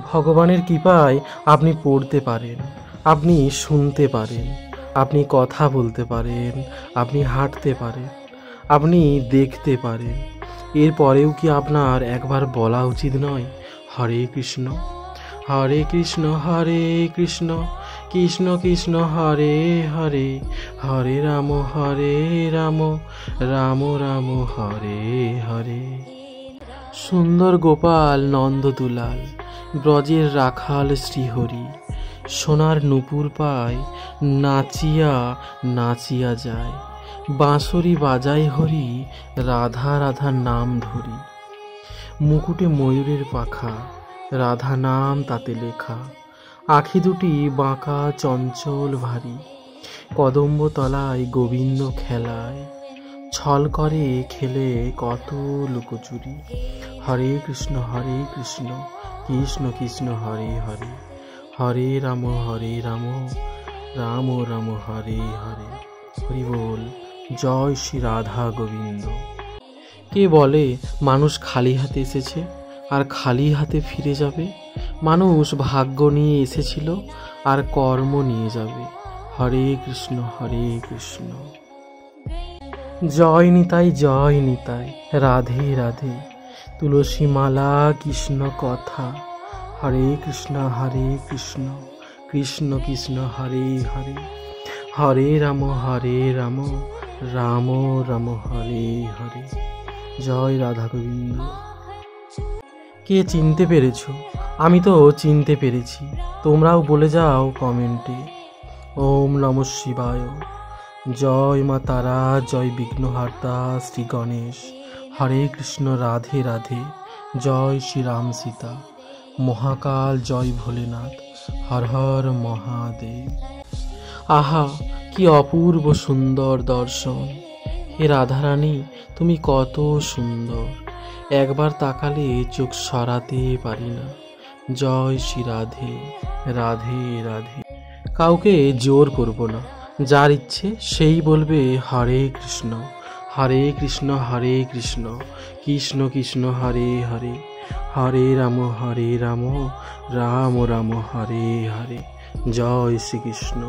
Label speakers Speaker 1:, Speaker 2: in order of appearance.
Speaker 1: ভগবানের কৃপায় আপনি পড়তে পারেন, আপনি শুনতে পারেন, আপনি কথা বলতে পারেন, আপনি হাঁটতে পারেন, আপনি দেখতে পারেন। এরপরেও কি আপনার একবার বলা উচিত নয় হরে কৃষ্ণ, হরে কৃষ্ণ, হরে কৃষ্ণ, কৃষ্ণ কৃষ্ণ হরে হরে, হরে রাম, রাম রাম হরে হরে। সুন্দর গোপাল নন্দদুলাল, ব্রজের রাখাল শ্রীহরি, সোনার নূপুর পায় নাচিয়া নাচিয়া যায়। বাঁশরি বাজায় হরি, রাধা রাধা নাম ধরি। মুকুটে ময়ূরের পাখা, রাধা নাম তাতে লেখা। আখি দুটি বাঁকা চঞ্চল ভারী, কদম্ব তলায় গোবিন্দ খেলায়। ছল করে খেলে কত লুকোচুরি। হরে কৃষ্ণ, কৃষ্ণ কৃষ্ণ হরে হরে, হরে রাম, রাম রাম হরে হরে। হরি বল, জয় শ্রী রাধা গোবিন্দ। কে বলে মানুষ খালি হাতে এসেছে আর খালি হাতে ফিরে যাবে? মানুষ ভাগ্য নিয়ে এসেছিল আর কর্ম নিয়ে যাবে। হরে কৃষ্ণ, জয় নিতাই, রাধে রাধে। তুলসী মালা কৃষ্ণ কথা। হরে কৃষ্ণ, কৃষ্ণ কৃষ্ণ হরে হরে, হরে রাম, রাম রাম হরে হরে। জয় রাধা গোবিন্দ। কে চিনতে পেরেছ? আমি তো চিনতে পেরেছি, তোমরাও বলে যাও কমেন্টে। ওম নমঃ শিবায়। জয় মা তারা, জয় বিঘ্নহার্তা শ্রী গণেশ। হরে কৃষ্ণ, রাধে রাধে। জয় শ্রীরাম সীতা। মহাকাল, জয় ভোলেনাথ। হর হর মহাদেব। আহা, কি অপূর্ব সুন্দর দর্শন! হে রাধারানী, তুমি কত সুন্দর, একবার তাকালে চোখ সরাতে পারি না। জয় শ্রী রাধে, রাধে রাধে। কাউকে জোর করব না, যার ইচ্ছে সেই বলবে হরে কৃষ্ণ, কৃষ্ণ কৃষ্ণ কৃষ্ণ হরে হরে, হরে রাম, রাম রাম হরে হরে। জয় শ্রীকৃষ্ণ।